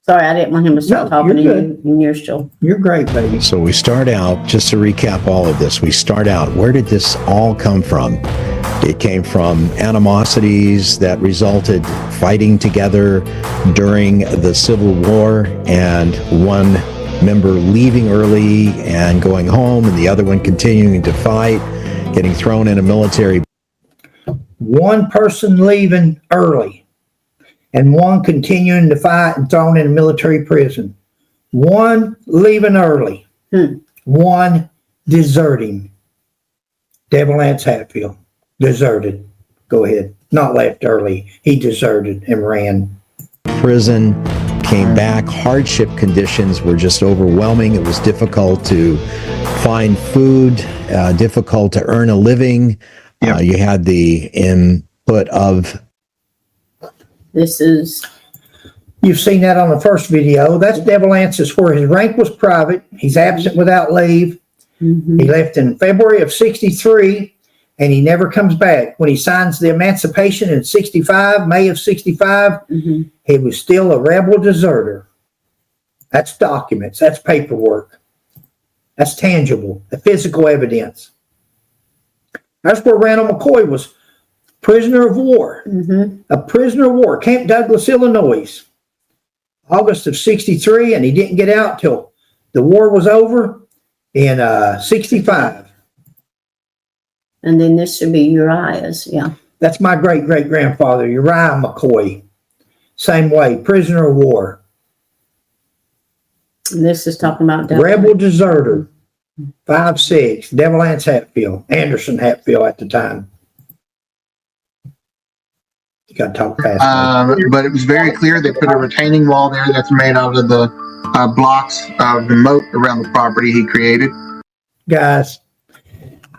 Sorry, I didn't want him to start talking to you, and You're great, baby. So we start out, just to recap all of this, we start out, where did this all come from? It came from animosities that resulted fighting together during the Civil War, and one member leaving early and going home, and the other one continuing to fight, getting thrown in a military. One person leaving early and one continuing to fight and thrown in a military prison. One leaving early, one deserting. Devil Anse Hatfield deserted. Go ahead. Not left early. He deserted and ran. Prison, came back. Hardship conditions were just overwhelming. It was difficult to find food, difficult to earn a living. Yep. You had the input of... You've seen that on the first video. That's Devil Anse, where his rank was private. He's absent without leave. He left in February of 63, and he never comes back. When he signs the Emancipation in 65, May of 65, he was still a rebel deserter. That's documents. That's paperwork. That's tangible, the physical evidence. That's where Randall McCoy was prisoner of war. A prisoner of war, Camp Douglas, Illinois, August of 63, and he didn't get out till the war was over in 65. And then this should be Uriah's, That's my great-great-grandfather, Uriah McCoy. Same way, prisoner of war. And this is talking about Rebel deserter, 5'6", Devil Anse Hatfield, Anderson Hatfield at the time. You got to talk fast. But it was very clear they put a retaining wall there that's made out of the blocks of the moat around the property he created. Guys,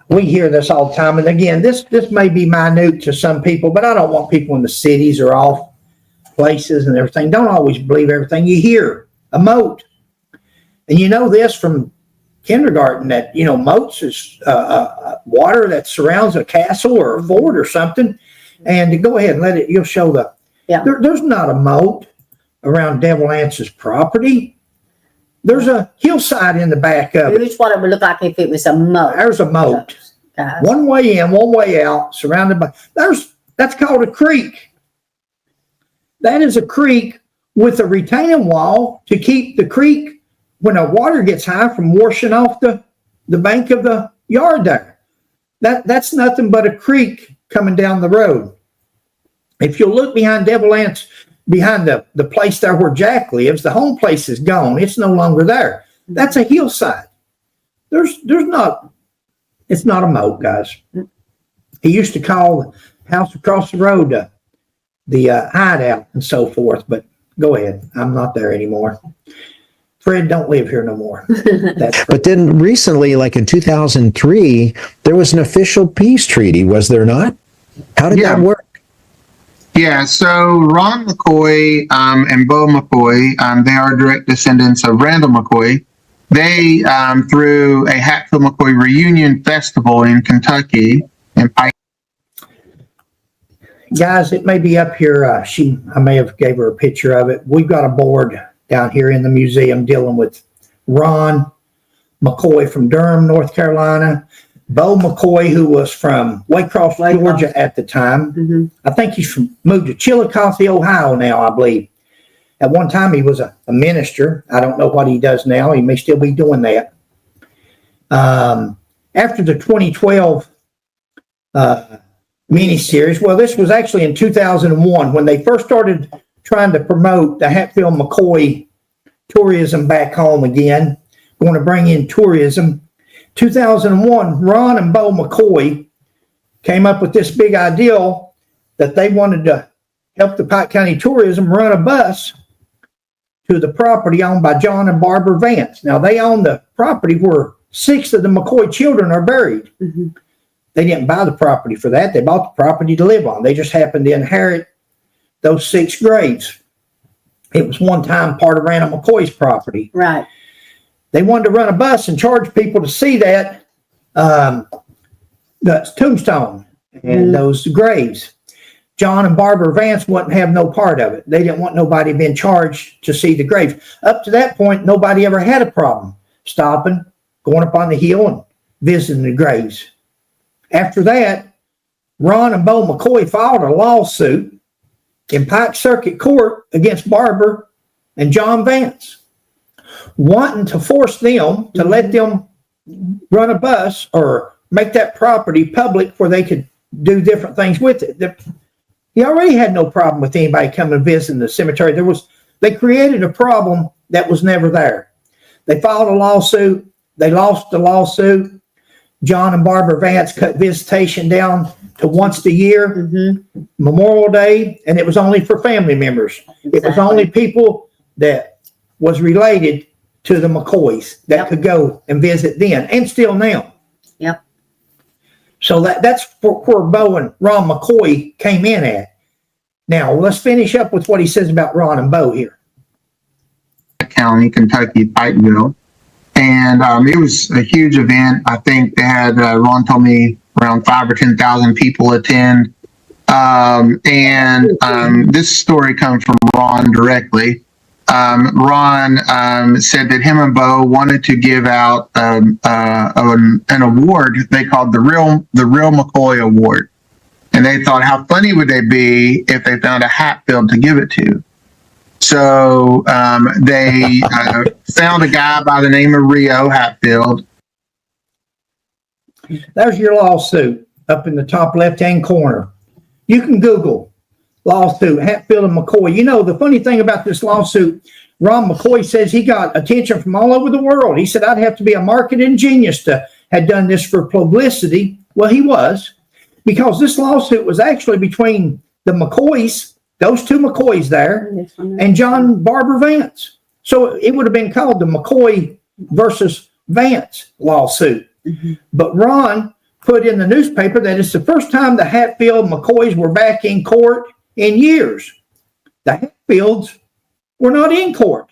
we hear this all the time. And again, this may be minute to some people, but I don't want people in the cities or off places and everything. Don't always believe everything you hear. A moat. And you know this from kindergarten that, moats is water that surrounds a castle or a fort or something. And go ahead and you'll show there's not a moat around Devil Anse's property. There's a hillside in the back of it. Here's what it would look like if it was a moat. There's a moat. Guys. One way in, one way out, surrounded by, that's called a creek. That is a creek with a retaining wall to keep the creek, when the water gets high, from washing off the bank of the yard there. That's nothing but a creek coming down the road. If you'll look behind Devil Anse, behind the place there where Jack lives, the home place is gone. It's no longer there. That's a hillside. It's not a moat, guys. He used to call the house across the road the hideout and so forth, but go ahead. I'm not there anymore. Fred don't live here no more. But then recently, like in 2003, there was an official peace treaty, was there not? How did that work? Yeah, so Ron McCoy and Bo McCoy, they are direct descendants of Randall McCoy. They threw a Hatfield McCoy reunion festival in Kentucky. Guys, it may be up here. I may have gave her a picture of it. We've got a board down here in the museum dealing with Ron McCoy from Durham, North Carolina. Bo McCoy, who was from Waycross, Georgia at the time. I think he's moved to Chillicothe, Ohio now, I believe. At one time, he was a minister. I don't know what he does now. He may still be doing that. After the 2012 miniseries, well, this was actually in 2001 when they first started trying to promote the Hatfield McCoy tourism back home again, going to bring in tourism. 2001, Ron and Bo McCoy came up with this big ideal that they wanted to help the Pike County Tourism run a bus to the property owned by John and Barbra Vance. Now, they own the property where 6 of the McCoy children are buried. They didn't buy the property for that. They bought the property to live on. They just happened to inherit those 6 graves. It was one time part of Randall McCoy's property. Right. They wanted to run a bus and charge people to see that tombstone and those graves. John and Barbara Vance wouldn't have no part of it. They didn't want nobody being charged to see the graves. Up to that point, nobody ever had a problem stopping, going up on the hill and visiting the graves. After that, Ron and Bo McCoy filed a lawsuit in Pike Circuit Court against Barbara and John Vance, wanting to force them to let them run a bus or make that property public where they could do different things with it. He already had no problem with anybody coming and visiting the cemetery. They created a problem that was never there. They filed a lawsuit. They lost the lawsuit. John and Barbara Vance cut visitation down to once a year, Memorial Day, and it was only for family members. Exactly. It was only people that was related to the McCoys that could go and visit then, and still now. Yep. So that's where Bo and Ron McCoy came in at. Now, let's finish up with what he says about Ron and Bo here. County, Kentucky, Pikeville. And it was a huge event. I think they had, Ron told me, around 5,000 or 10,000 people attend. This story comes from Ron directly. Ron said that him and Bo wanted to give out an award they called the Real McCoy Award. And they thought, how funny would they be if they found a Hatfield to give it to? So they found a guy by the name of Rio Hatfield. There's your lawsuit up in the top left-hand corner. You can Google lawsuit, Hatfield and McCoy. You know, the funny thing about this lawsuit, Ron McCoy says he got attention from all over the world. He said, I'd have to be a marketing genius to have done this for publicity. Well, he was, because this lawsuit was actually between the McCoys, those two McCoys there, and John Barbra Vance. So it would have been called the McCoy versus Vance lawsuit. But Ron put in the newspaper that it's the first time the Hatfield McCoys were back in court in years. The Hatfields were not in court.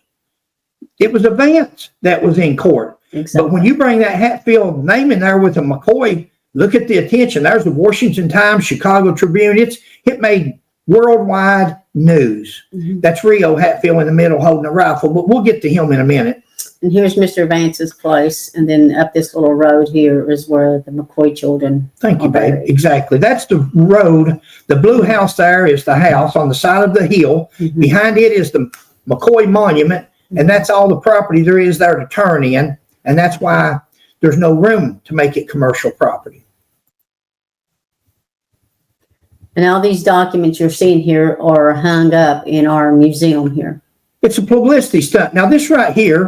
It was a Vance that was in court. Exactly. But when you bring that Hatfield name in there with a McCoy, look at the attention. There's the Washington Times, Chicago Tribune. It made worldwide news. That's Rio Hatfield in the middle holding a rifle, but we'll get to him in a minute. And here's Mr. Vance's place, and then up this little road here is where the McCoy children. Thank you, babe. Exactly. That's the road. The blue house there is the house on the side of the hill. Behind it is the McCoy Monument, and that's all the property there is there to turn in, and that's why there's no room to make it commercial property. And all these documents you're seeing here are hung up in our museum here. It's a publicity stunt. Now, this right here,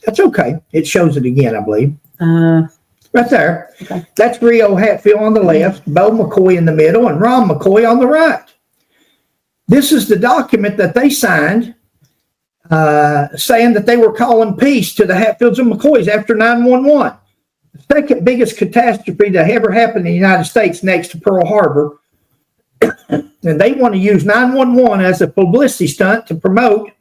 that's okay. It shows it again, I believe. Right there. Okay. That's Rio Hatfield on the left, Bo McCoy in the middle, and Ron McCoy on the right. This is the document that they signed saying that they were calling peace to the Hatfields and McCoys after 9/11. The second biggest catastrophe that ever happened in the United States next to Pearl Harbor. And they want to use 9/11 as a publicity stunt to promote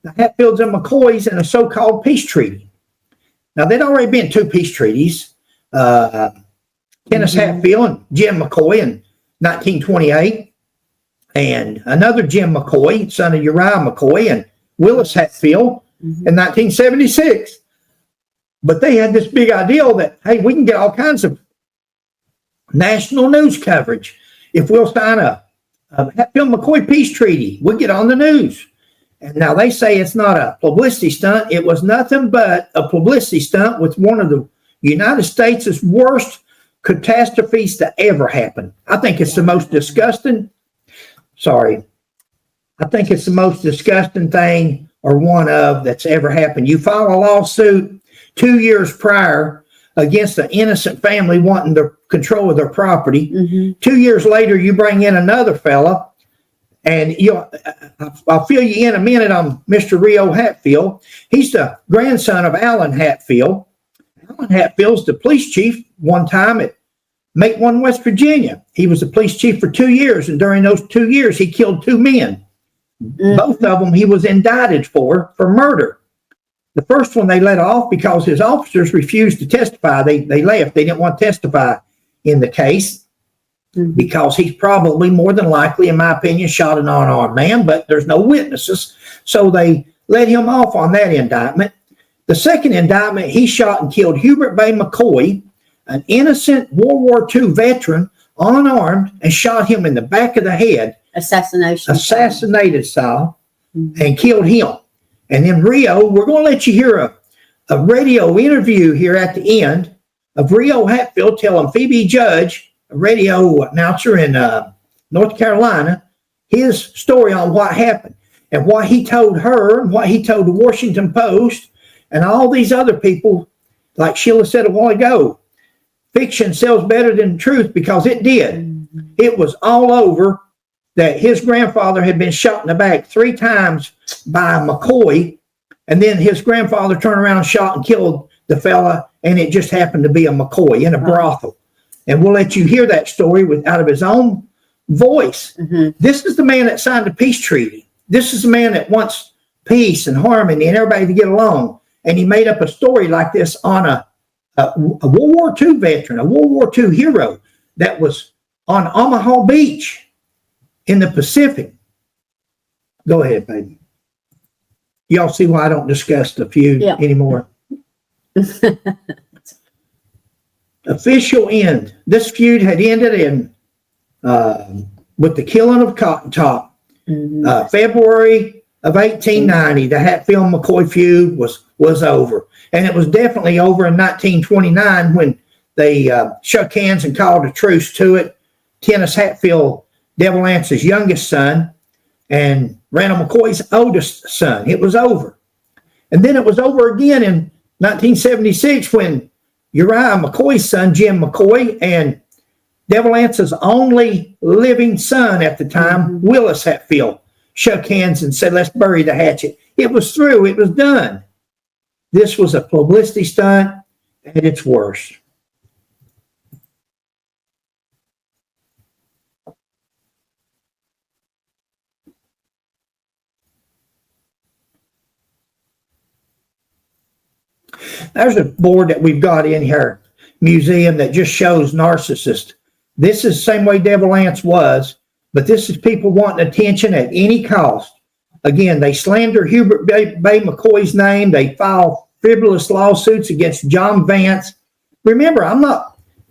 the Hatfields and McCoys in a so-called peace treaty. Now, there'd already been two peace treaties, Kenneth Hatfield and Jim McCoy in 1928, and another Jim McCoy, son of Uriah McCoy, and Willis Hatfield in 1976. But they had this big ideal that, hey, we can get all kinds of national news coverage. If we'll sign a Hatfield McCoy peace treaty, we'll get on the news. And now they say it's not a publicity stunt. It was nothing but a publicity stunt with one of the United States' worst catastrophes to ever happen. I think it's the most disgusting. I think it's the most disgusting thing or one of that's ever happened. You file a lawsuit 2 years prior against an innocent family wanting the control of their property. 2 years later, you bring in another fella, and I'll fill you in a minute on Mr. Rio Hatfield. He's the grandson of Alan Hatfield. Alan Hatfield's the police chief one time at Make One, West Virginia. He was the police chief for 2 years, and during those 2 years, he killed two men. Both of them he was indicted for murder. The first one they let off because his officers refused to testify. They left. They didn't want to testify in the case. because he's probably more than likely, in my opinion, shot an unarmed man, but there's no witnesses. So they let him off on that indictment. The second indictment, he shot and killed Hubert Bay McCoy, an innocent World War II veteran, unarmed, and shot him in the back of the head. Assassinated style, and killed him. And then Rio, we're going to let you hear a radio interview here at the end of Rio Hatfield telling Phoebe Judge, a radio announcer in North Carolina, his story on what happened and what he told her and what he told the Washington Post and all these other people. Like Sheila said a while ago, fiction sells better than truth, because it did. It was all over that his grandfather had been shot in the back 3 times by McCoy, and then his grandfather turned around and shot and killed the fella, and it just happened to be a McCoy in a brothel. And we'll let you hear that story out of his own voice. This is the man that signed the peace treaty. This is the man that wants peace and harmony and everybody to get along. And he made up a story like this on a World War II veteran, a World War II hero that was on Omaha Beach in the Pacific. Go ahead, baby. Y'all see why I don't discuss the feud anymore? Official end. This feud had ended in with the killing of Cotton Top. February of 1890, the Hatfield-McCoy feud was over. And it was definitely over in 1929 when they shook hands and called a truce to it. Kenneth Hatfield, Devil Anse's youngest son, and Randall McCoy's oldest son. It was over. And then it was over again in 1976 when Uriah McCoy's son, Jim McCoy, and Devil Anse's only living son at the time, Willis Hatfield, shook hands and said, let's bury the hatchet. It was through. It was done. This was a publicity stunt at its worst. There's a board that we've got in here, museum, that just shows narcissists. This is the same way Devil Anse was, but this is people wanting attention at any cost. Again, they slander Hubert Bay McCoy's name. They file frivolous lawsuits against John Vance. Remember,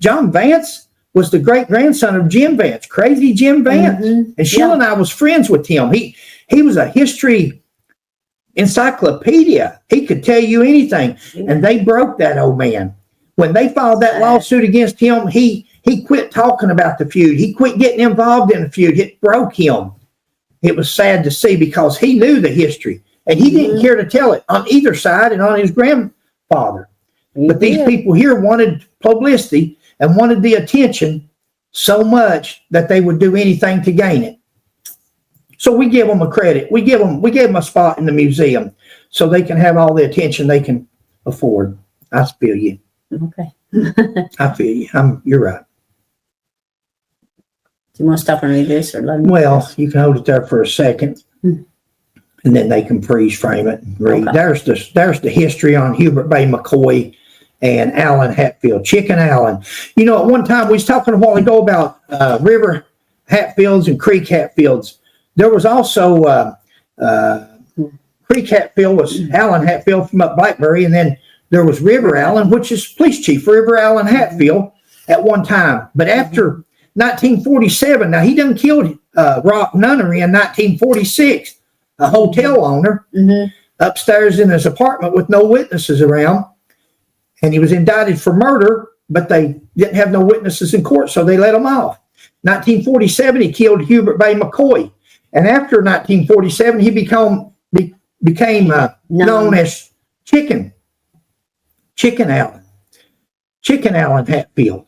John Vance was the great-grandson of Jim Vance, crazy Jim Vance. And Sheila and I was friends with him. He was a history encyclopedia. He could tell you anything. And they broke that old man. When they filed that lawsuit against him, he quit talking about the feud. He quit getting involved in the feud. It broke him. It was sad to see because he knew the history and he didn't care to tell it on either side and on his grandfather. But these people here wanted publicity and wanted the attention so much that they would do anything to gain it. So we give them a credit. We give them a spot in the museum so they can have all the attention they can afford. I feel you. Okay. I feel you. You're right. Do you want to stop and read this, or let me? Well, you can hold it there for a second, and then they can freeze frame it and read. Okay. There's the history on Hubert Bay McCoy and Allen Hatfield, Chicken Allen. You know, at one time we was talking a while ago about river Hatfields and creek Hatfields. There was also Creek Hatfield was Allen Hatfield from up Blackberry, and then there was River Allen, which is Police Chief River Allen Hatfield at one time. But after 1947, now he done killed Rock Nunnery in 1946, a hotel owner, upstairs in his apartment with no witnesses around. And he was indicted for murder, but they didn't have no witnesses in court, so they let him off. 1947, he killed Hubert Bay McCoy. And after 1947, he became known as Chicken Allen. Chicken Allen Hatfield.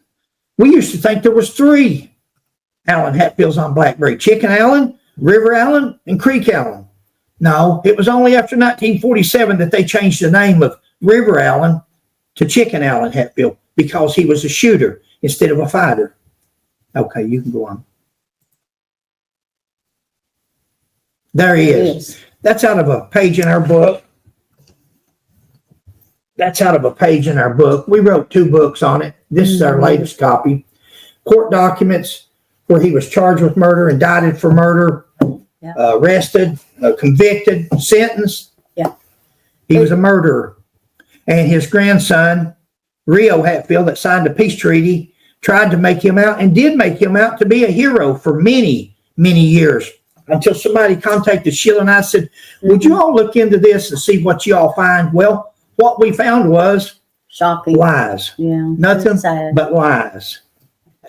We used to think there was 3 Allen Hatfields on Blackberry. Chicken Allen, River Allen, and Creek Allen. No, it was only after 1947 that they changed the name of River Allen to Chicken Allen Hatfield because he was a shooter instead of a fighter. Okay, you can go on. There he is. That's out of a page in our book. We wrote 2 books on it. This is our latest copy. Court documents, where he was charged with murder, indicted for murder, Yeah. Arrested, convicted, sentenced. Yeah. He was a murderer. And his grandson, Rio Hatfield, that signed a peace treaty, tried to make him out and did make him out to be a hero for many, many years. Until somebody contacted Sheila and I said, would you all look into this and see what you all find? Well, what we found was Shocking. lies. Yeah. Nothing That's sad. but lies.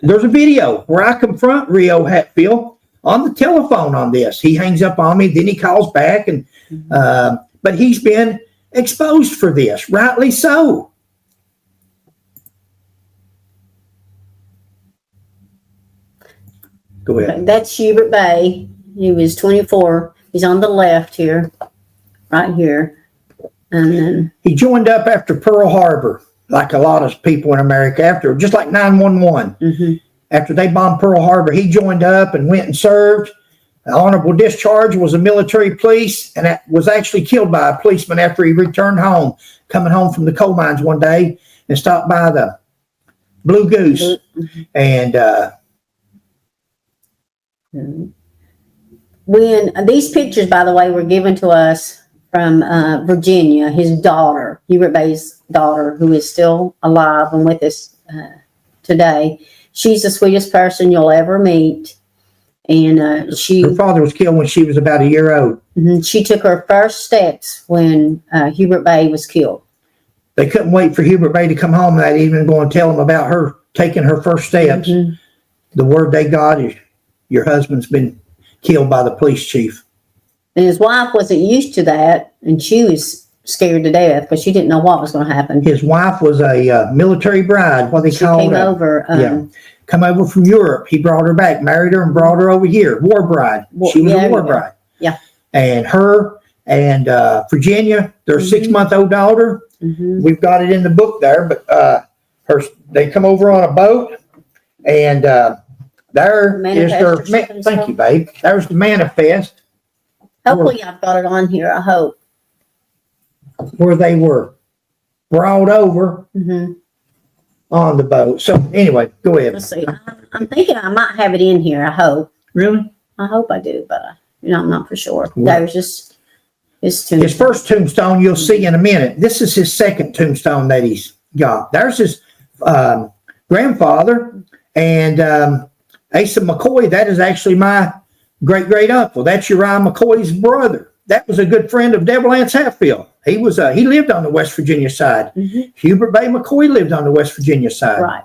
There's a video where I confront Rio Hatfield on the telephone on this. He hangs up on me, then he calls back, and but he's been exposed for this, rightly so. Go ahead. That's Hubert Bay. He was 24. He's on the left here, right here. And then He joined up after Pearl Harbor, like a lot of people in America, after just like 911. After they bombed Pearl Harbor, he joined up and went and served. An honorable discharge, was a military police, and that was actually killed by a policeman after he returned home, coming home from the coal mines one day, and stopped by the Blue Goose. And when these pictures, by the way, were given to us from Virginia, his daughter, Hubert Bay's daughter, who is still alive and with us today. She's the sweetest person you'll ever meet. And her father was killed when she was about a year old. She took her first steps when Hubert Bay was killed. They couldn't wait for Hubert Bay to come home that evening and go and tell him about her taking her first steps. The word they got is, your husband's been killed by the police chief. And his wife wasn't used to that, and she was scared to death because she didn't know what was going to happen. His wife was a military bride, what they call Came over. come over from Europe. He brought her back, married her, and brought her over here. War bride. She was a war bride. Yeah. And her and Virginia, their 6-month-old daughter. We've got it in the book there, but they come over on a boat, and there is their. Thank you, babe. There's the manifest. Hopefully, I've got it on here. I hope. Where they were brought over on the boat. So anyway, go ahead. Let's see. I'm thinking I might have it in here. I hope. Really? I hope I do, but I'm not for sure. There's just his tombstone. His first tombstone you'll see in a minute. This is his second tombstone that he's got. There's his grandfather, and Asa McCoy. That is actually my great uncle. That's Uriah McCoy's brother. That was a good friend of Devil Anse Hatfield. He lived on the West Virginia side. Hubert Bay McCoy lived on the West Virginia side. Right.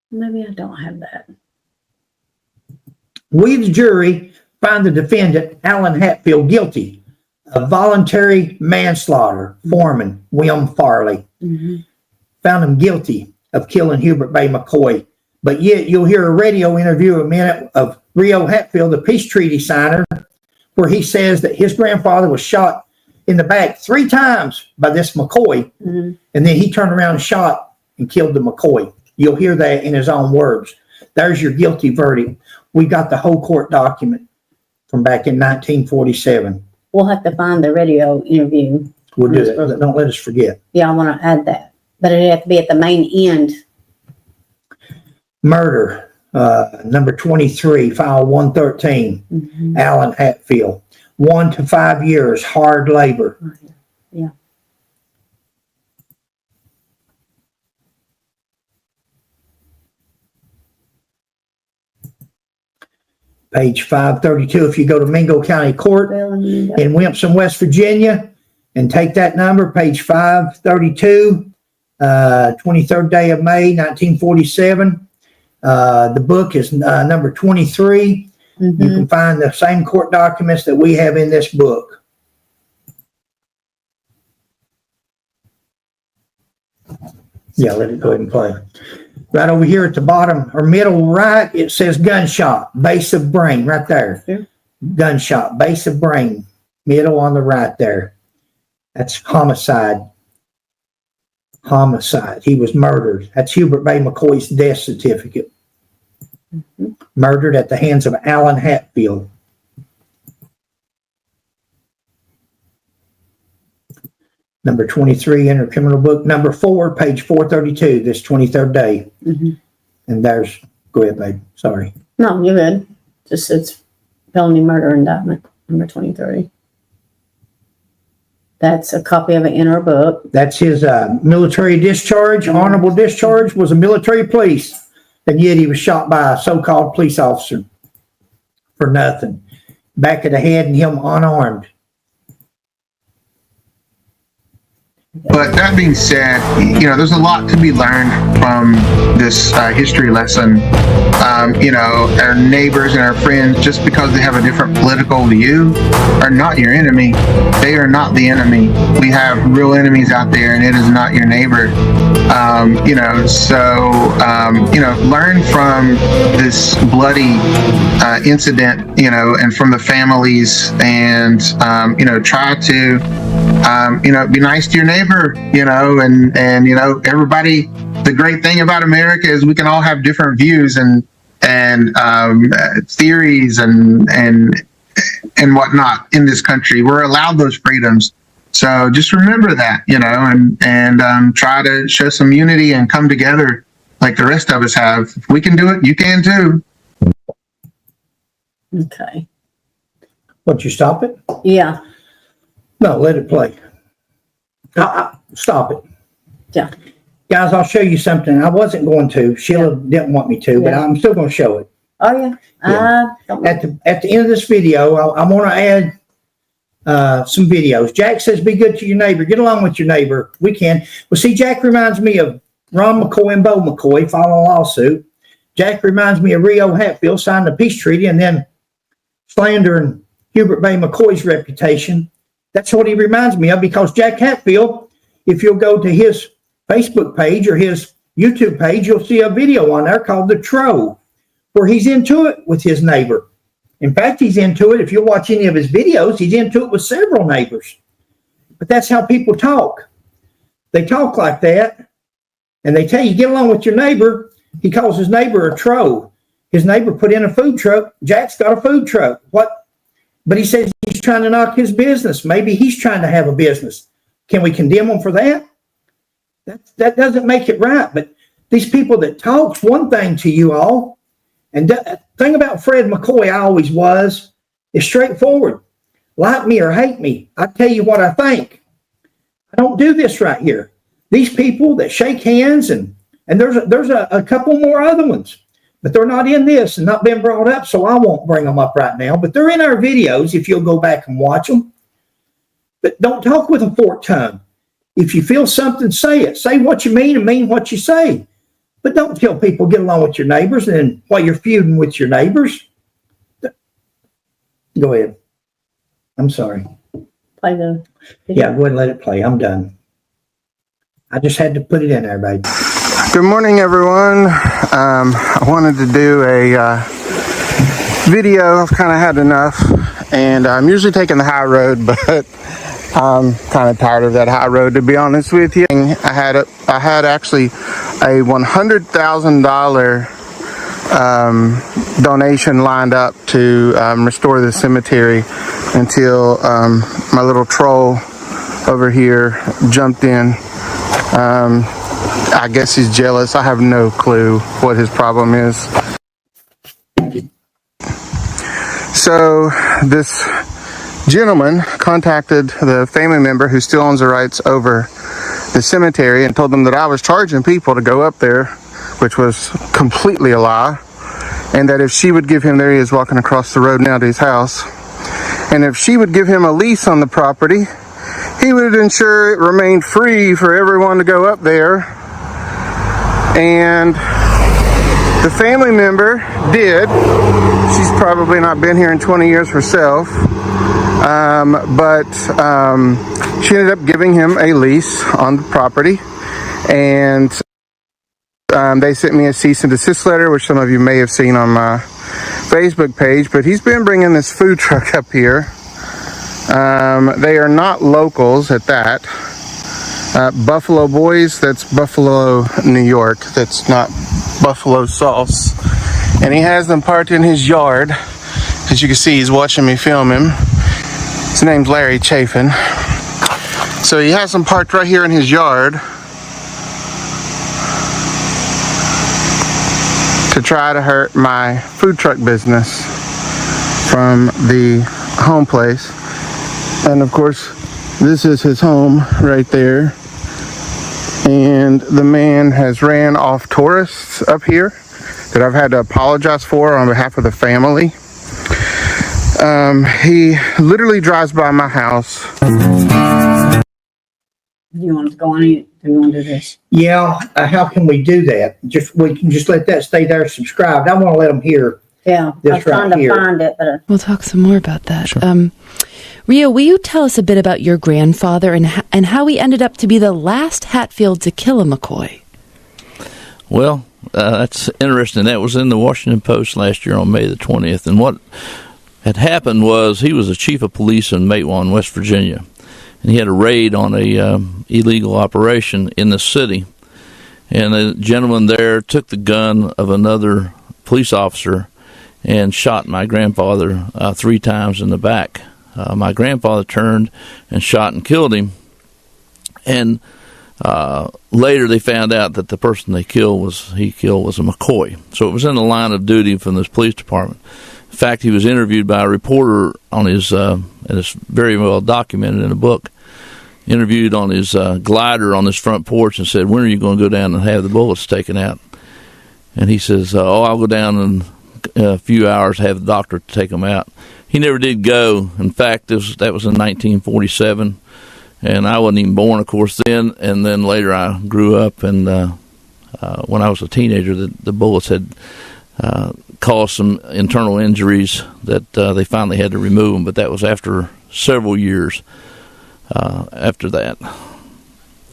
Maybe I don't have that. We, the jury, find the defendant, Alan Hatfield, guilty of voluntary manslaughter, foreman William Farley. Found him guilty of killing Hubert Bay McCoy. But yet you'll hear a radio interview in a minute of Rio Hatfield, the peace treaty signer, where he says that his grandfather was shot in the back 3 times by this McCoy, and then he turned around and shot and killed the McCoy. You'll hear that in his own words. There's your guilty verdict. We got the whole court document from back in 1947. We'll have to find the radio interview. We'll do it. Don't let us forget. Yeah, I want to add that. But it'd have to be at the main end. Murder, number 23, file 113, Alan Hatfield. 1 to 5 years, hard labor. Yeah. Page 532, if you go to Mingo County Court in Wimpson, West Virginia, and take that number, page 532, 23rd day of May, 1947. The book is number 23. You can find the same court documents that we have in this book. Yeah, let it go ahead and play. Right over here at the bottom or middle right, it says gunshot, base of brain, right there. Gunshot, base of brain, middle on the right there. That's homicide. Homicide. He was murdered. That's Hubert Bay McCoy's death certificate. Murdered at the hands of Alan Hatfield. number 23 in her criminal book, number 4, page 432, this 23rd day. And there's, go ahead, babe. Sorry. No, you're good. Just it's felony murder indictment, number 23. That's a copy of it in her book. That's his military discharge, honorable discharge, was a military police. And yet he was shot by a so-called police officer for nothing. Back of the head and him unarmed. But that being said, there's a lot to be learned from this history lesson. Our neighbors and our friends, just because they have a different political view, are not your enemy. They are not the enemy. We have real enemies out there, and it is not your neighbor. Learn from this bloody incident, and from the families, and try to be nice to your neighbor, and everybody. The great thing about America is we can all have different views and theories and whatnot in this country. We're allowed those freedoms. So just remember that, and try to show some unity and come together like the rest of us have. If we can do it, you can too. Okay. Won't you stop it? Yeah. No, let it play. Stop it. Yeah. Guys, I'll show you something. I wasn't going to. Sheila didn't want me to, but I'm still going to show it. Oh, yeah. At the end of this video, I want to add some videos. Jack says, be good to your neighbor. Get along with your neighbor. We can. Well, see, Jack reminds me of Ron McCoy and Bo McCoy filing a lawsuit. Jack reminds me of Rio Hatfield signed a peace treaty and then slandering Hubert Bay McCoy's reputation. That's what he reminds me of, because Jack Hatfield, if you'll go to his Facebook page or his YouTube page, you'll see a video on there called The Trove, where he's into it with his neighbor. In fact, he's into it. If you watch any of his videos, he's into it with several neighbors. But that's how people talk. They talk like that, and they tell you, get along with your neighbor. He calls his neighbor a trove. His neighbor put in a food truck. Jack's got a food truck. What? But he says he's trying to knock his business. Maybe he's trying to have a business. Can we condemn him for that? That doesn't make it right. But these people that talk's one thing to you all. And the thing about Fred McCoy always was, is straightforward. Like me or hate me, I tell you what I think. I don't do this right here. These people that shake hands, and there's a couple more other ones, but they're not in this and not been brought up, so I won't bring them up right now. But they're in our videos if you'll go back and watch them. But don't talk with a forked tongue. If you feel something, say it. Say what you mean and mean what you say. But don't tell people get along with your neighbors and while you're feuding with your neighbors. Go ahead. I'm sorry. Play the video. Yeah, go ahead and let it play. I'm done. I just had to put it in there, baby. Good morning, everyone. I wanted to do a video. I've kind of had enough, and I'm usually taking the high road, but I'm kind of tired of that high road, to be honest with you. I had actually a $100,000 donation lined up to restore the cemetery until my little troll over here jumped in. I guess he's jealous. I have no clue what his problem is. So this gentleman contacted the family member who still owns the rights over the cemetery and told them that I was charging people to go up there, which was completely a lie, and that if she would give him, there he is walking across the road now to his house, and if she would give him a lease on the property, he would ensure it remained free for everyone to go up there. And the family member did. She's probably not been here in 20 years herself, but she ended up giving him a lease on the property, and they sent me a cease and desist letter, which some of you may have seen on my Facebook page. But he's been bringing this food truck up here. They are not locals at that. Buffalo Boys, that's Buffalo, New York. That's not buffalo sauce. And he has them parked in his yard. As you can see, he's watching me film him. His name's Larry Chafin. So he has them parked right here in his yard to try to hurt my food truck business from the home place. And of course, this is his home right there. And the man has ran off tourists up here that I've had to apologize for on behalf of the family. He literally drives by my house. Do you want to go on? Do you want to do this? Yeah, how can we do that? We can just let that stay there subscribed. I want to let them hear. Yeah, I was trying to find it, but we'll talk some more about that. Sure. Rio, will you tell us a bit about your grandfather and how he ended up to be the last Hatfield to kill a McCoy? Well, that's interesting. That was in the Washington Post last year on May the 20th. And what had happened was he was a chief of police in Matewan, West Virginia. And he had a raid on a illegal operation in the city. And a gentleman there took the gun of another police officer and shot my grandfather 3 times in the back. My grandfather turned and shot and killed him. And later they found out that the person he killed was a McCoy. So it was in the line of duty from this police department. In fact, he was interviewed by a reporter on his, and it's very well documented in a book, interviewed on his glider on his front porch and said, "When are you going to go down and have the bullets taken out?" And he says, "I'll go down in a few hours, have the doctor take them out." He never did go. In fact, that was in 1947, and I wasn't even born, of course, then. And then later I grew up, and when I was a teenager, the bullets had caused some internal injuries that they finally had to remove them, but that was after several years after that.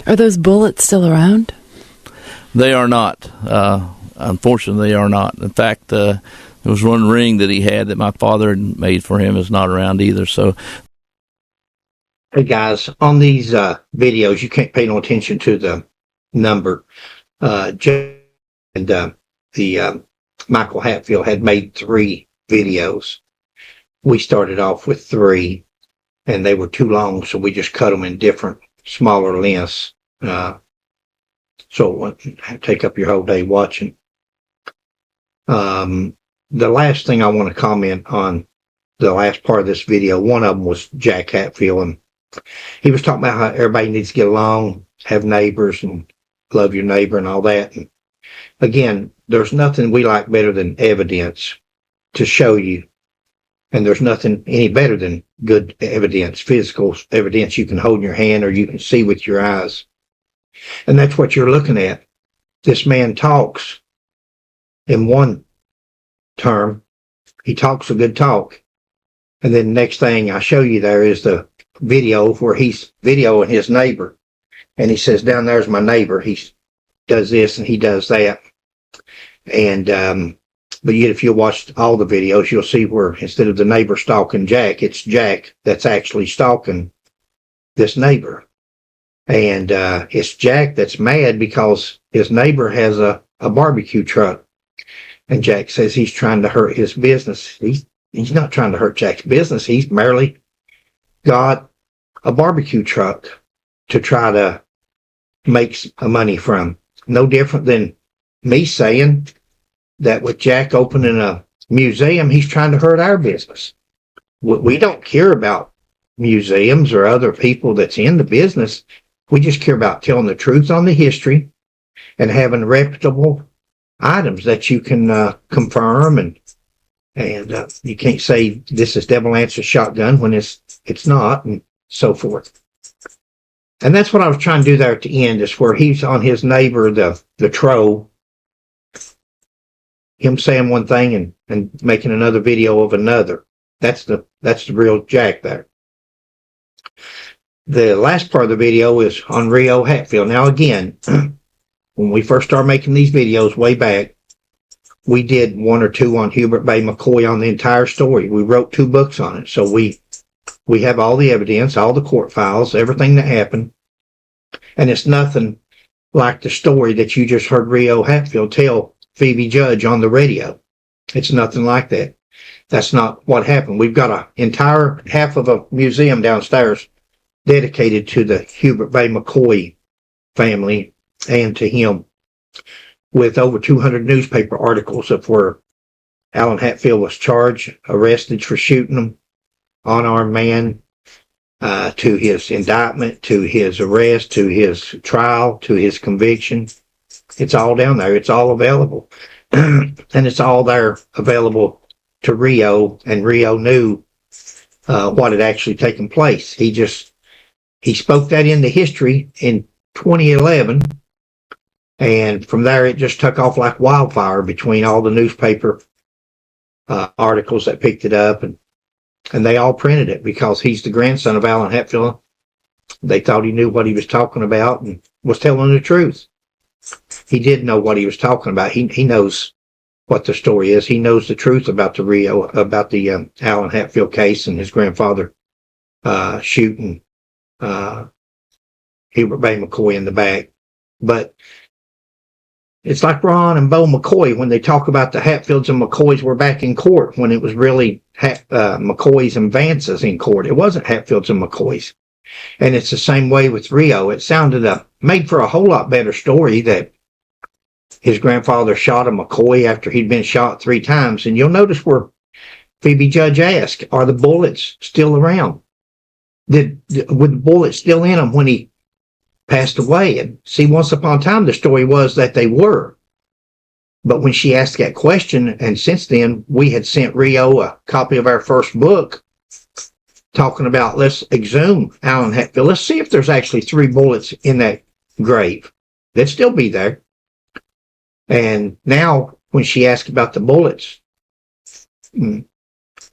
Are those bullets still around? They are not. Unfortunately, they are not. In fact, there was one ring that he had that my father had made for him is not around either. So, hey guys, on these videos, you can't pay no attention to the number. Michael Hatfield had made 3 videos. We started off with 3, and they were too long, so we just cut them in different, smaller lengths. So it wouldn't take up your whole day watching. The last thing I want to comment on, the last part of this video, one of them was Jack Hatfield, and he was talking about how everybody needs to get along, have neighbors, and love your neighbor and all that. And again, there's nothing we like better than evidence to show you. And there's nothing any better than good evidence, physical evidence you can hold in your hand or you can see with your eyes. And that's what you're looking at. This man talks in one term. He talks a good talk. And then the next thing I show you there is the video where he's videoing his neighbor. And he says, "Down there's my neighbor. He does this and he does that." And but yet if you watch all the videos, you'll see where instead of the neighbor stalking Jack, it's Jack that's actually stalking this neighbor. And it's Jack that's mad because his neighbor has a barbecue truck. And Jack says he's trying to hurt his business. He's not trying to hurt Jack's business. He's merely got a barbecue truck to try to make some money from. No different than me saying that with Jack opening a museum, he's trying to hurt our business. We don't care about museums or other people that's in the business. We just care about telling the truth on the history and having reputable items that you can confirm, and you can't say this is Devil Anse's shotgun when it's not, and so forth. And that's what I was trying to do there at the end, is where he's on his neighbor, the troll, him saying one thing and making another video of another. That's the real Jack there. The last part of the video is on Uriah Hatfield. Now again, when we first started making these videos way back, we did 1 or 2 on Hubert Bay McCoy on the entire story. We wrote 2 books on it. So we have all the evidence, all the court files, everything that happened. And it's nothing like the story that you just heard Uriah Hatfield tell Phoebe Judge on the radio. It's nothing like that. That's not what happened. We've got an entire half of a museum downstairs dedicated to the Hubert Bay McCoy family and to him, with over 200 newspaper articles of where Alan Hatfield was charged, arrested for shooting him, unarmed man, to his indictment, to his arrest, to his trial, to his conviction. It's all down there. It's all available. And it's all there available to Rio, and Rio knew what had actually taken place. He spoke that into history in 2011, and from there it just took off like wildfire between all the newspaper articles that picked it up, and they all printed it because he's the grandson of Alan Hatfield. They thought he knew what he was talking about and was telling the truth. He did know what he was talking about. He knows what the story is. He knows the truth about the Alan Hatfield case and his grandfather shooting Hubert Bay McCoy in the back. But it's like Ron and Bo McCoy when they talk about the Hatfields and McCoys were back in court, when it was really McCoys and Vances in court. It wasn't Hatfields and McCoys. And it's the same way with Rio. It made for a whole lot better story that his grandfather shot a McCoy after he'd been shot 3 times. And you'll notice where Phoebe Judge asked, are the bullets still around? Were the bullets still in him when he passed away? And see, once upon a time, the story was that they were. But when she asked that question, and since then, we had sent Rio a copy of our first book talking about, let's exhume Alan Hatfield. Let's see if there's actually 3 bullets in that grave. They'd still be there. And now, when she asked about the bullets,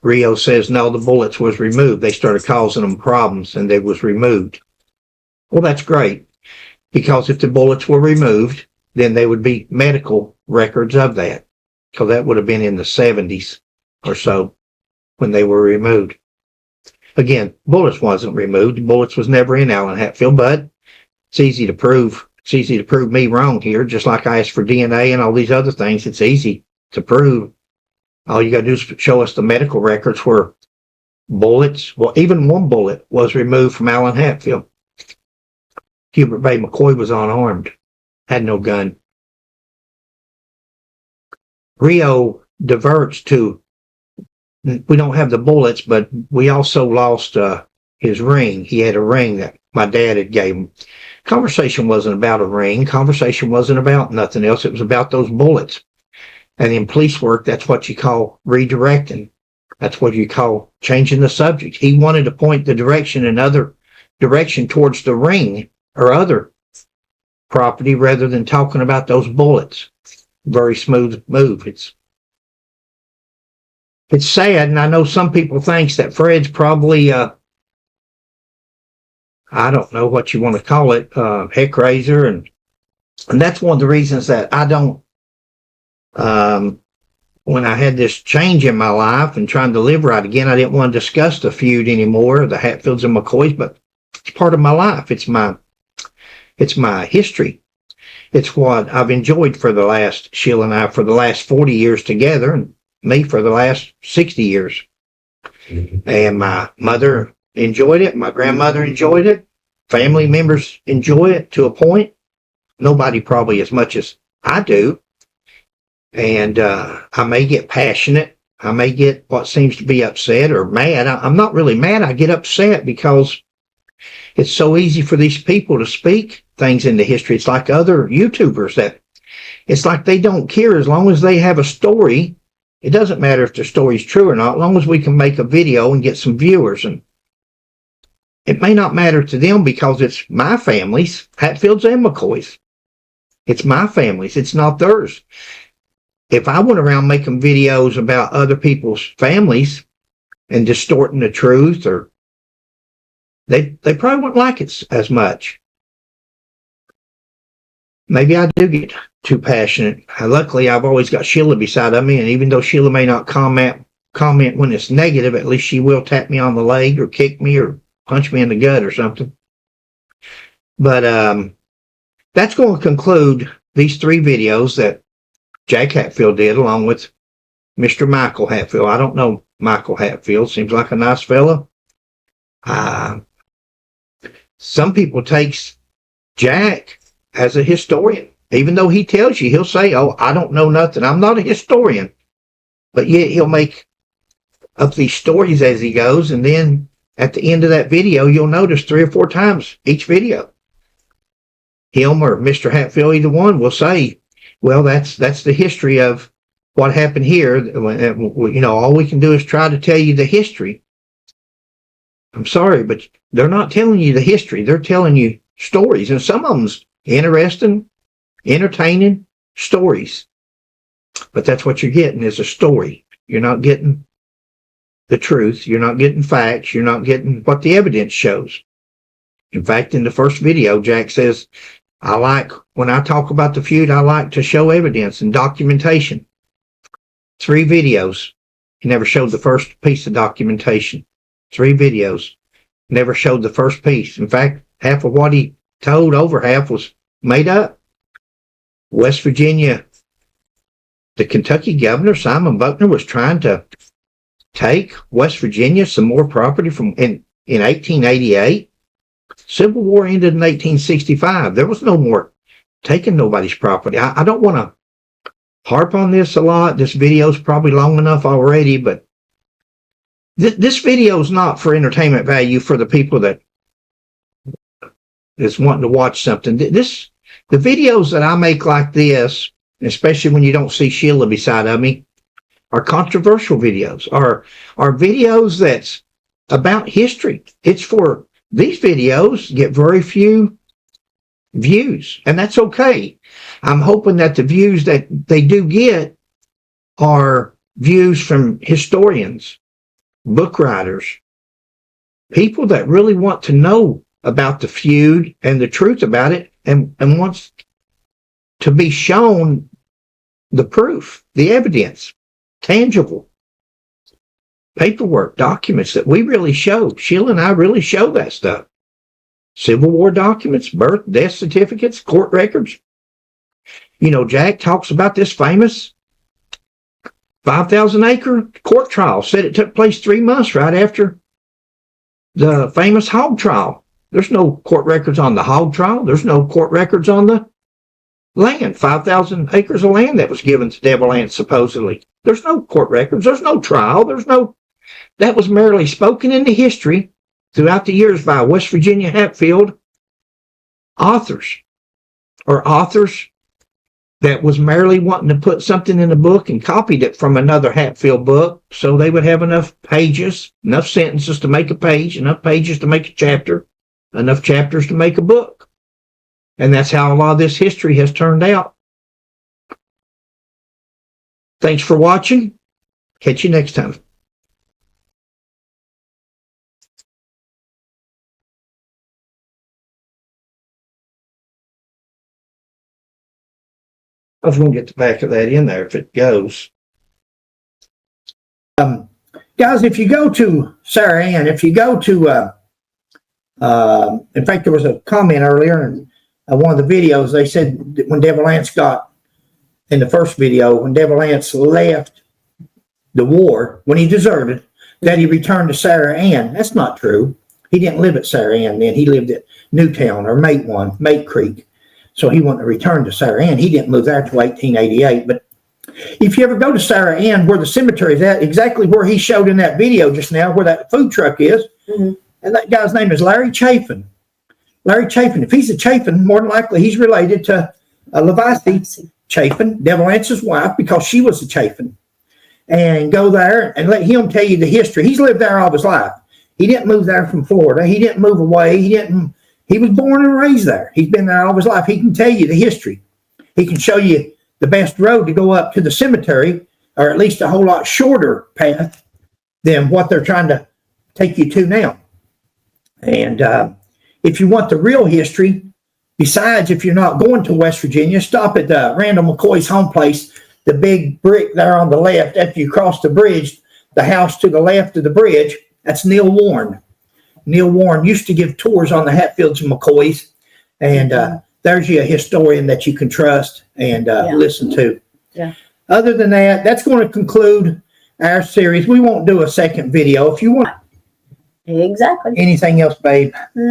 Rio says, no, the bullets was removed. They started causing them problems, and they was removed. Well, that's great, because if the bullets were removed, then there would be medical records of that, because that would have been in the 70s or so when they were removed. Again, bullets wasn't removed. The bullets was never in Alan Hatfield, but it's easy to prove. It's easy to prove me wrong here, just like I asked for DNA and all these other things. It's easy to prove. All you got to do is show us the medical records where bullets, well, even one bullet was removed from Alan Hatfield. Hubert Bay McCoy was unarmed, had no gun. Rio diverts to, we don't have the bullets, but we also lost his ring. He had a ring that my dad had gave him. Conversation wasn't about a ring. Conversation wasn't about nothing else. It was about those bullets. And in police work, that's what you call redirecting. That's what you call changing the subject. He wanted to point the direction another direction towards the ring or other property rather than talking about those bullets. Very smooth move. It's sad, and I know some people thinks that Fred's probably I don't know what you want to call it, heck raiser, and that's one of the reasons that I don't when I had this change in my life and trying to live right again, I didn't want to discuss the feud anymore, the Hatfields and McCoys, but it's part of my life. It's my history. It's what I've enjoyed for the last, Sheila and I, for the last 40 years together, and me for the last 60 years. And my mother enjoyed it. My grandmother enjoyed it. Family members enjoy it to a point. Nobody probably as much as I do. And I may get passionate. I may get what seems to be upset or mad. I'm not really mad. I get upset because it's so easy for these people to speak things into history. It's like other YouTubers that it's like they don't care as long as they have a story. It doesn't matter if the story's true or not, as long as we can make a video and get some viewers. And it may not matter to them because it's my family's, Hatfields and McCoys. It's my family's. It's not theirs. If I went around making videos about other people's families and distorting the truth, or they probably wouldn't like it as much. Maybe I do get too passionate. Luckily, I've always got Sheila beside of me, and even though Sheila may not comment when it's negative, at least she will tap me on the leg or kick me or punch me in the gut or something. But that's going to conclude these 3 videos that Jack Hatfield did along with Mr. Michael Hatfield. I don't know Michael Hatfield. Seems like a nice fella. some people takes Jack as a historian. Even though he tells you, he'll say, oh, I don't know nothing. I'm not a historian. But yet he'll make up these stories as he goes. And then at the end of that video, you'll notice 3 or 4 times each video, him or Mr. Hatfield, either one, will say, well, that's the history of what happened here. You know, all we can do is try to tell you the history. I'm sorry, but they're not telling you the history. They're telling you stories. And some of them's interesting, entertaining stories. But that's what you're getting, is a story. You're not getting the truth. You're not getting facts. You're not getting what the evidence shows. In fact, in the first video, Jack says, when I talk about the feud, I like to show evidence and documentation. 3 videos. He never showed the first piece of documentation. 3 videos. Never showed the first piece. In fact, half of what he told, over half, was made up. West Virginia, the Kentucky governor, Simon Buckner, was trying to take West Virginia some more property from in 1888. Civil War ended in 1865. There was no more taking nobody's property. I don't want to harp on this a lot. This video is probably long enough already, but this video is not for entertainment value for the people that is wanting to watch something. The videos that I make like this, especially when you don't see Sheila beside of me, are controversial videos, are videos that's about history. It's for these videos get very few views, and that's okay. I'm hoping that the views that they do get are views from historians, book writers, people that really want to know about the feud and the truth about it, and wants to be shown the proof, the evidence, tangible paperwork, documents that we really show. Sheila and I really show that stuff. Civil War documents, birth, death certificates, court records. You know, Jack talks about this famous 5,000-acre court trial. Said it took place 3 months right after the famous hog trial. There's no court records on the hog trial. There's no court records on the land, 5,000 acres of land that was given to Devil Anse, supposedly. There's no court records. There's no trial. That was merely spoken into history throughout the years by West Virginia Hatfield authors, or authors that was merely wanting to put something in a book and copied it from another Hatfield book so they would have enough pages, enough sentences to make a page, enough pages to make a chapter, enough chapters to make a book. And that's how a lot of this history has turned out. Thanks for watching. Catch you next time. I was going to get the back of that in there if it goes. Guys, if you go to Sarah Ann, if you go to, in fact, there was a comment earlier in one of the videos. They said that when Devil Anse got, in the first video, when Devil Anse left the war, when he deserted, that he returned to Sarah Ann. That's not true. He didn't live at Sarah Ann then. He lived at Newtown or Mate Creek. So he wanted to return to Sarah Ann. He didn't move there until 1888. But if you ever go to Sarah Ann, where the cemetery is at, exactly where he showed in that video just now, where that food truck is, and that guy's name is Larry Chafin. Larry Chafin. If he's a Chafin, more than likely he's related to Levice Chafin, Devil Anse's wife, because she was a Chafin. And go there and let him tell you the history. He's lived there all his life. He didn't move there from Florida. He didn't move away. He was born and raised there. He's been there all his life. He can tell you the history. He can show you the best road to go up to the cemetery, or at least a whole lot shorter path than what they're trying to take you to now. And if you want the real history, besides, if you're not going to West Virginia, stop at Randall McCoy's home place, the big brick there on the left. After you cross the bridge, the house to the left of the bridge, that's Neil Warren. Neil Warren used to give tours on the Hatfields and McCoys, and there's you a historian that you can trust and listen to. Yeah. Other than that, that's going to conclude our series. We won't do a second video. If you want Exactly. Anything else, babe? We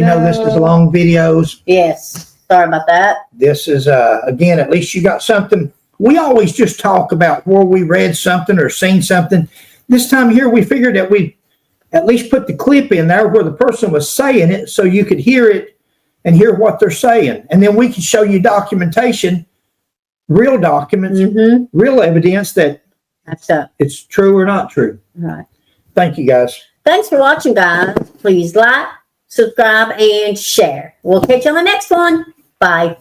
know this is long videos. Yes. Sorry about that. This is, again, at least you got something. We always just talk about where we read something or seen something. This time here, we figured that we at least put the clip in there where the person was saying it so you could hear it and hear what they're saying. And then we can show you documentation, real documents, real evidence that it's true or not true. Right. Thank you, guys. Thanks for watching, guys. Please like, subscribe, and share. We'll catch you on the next one. Bye.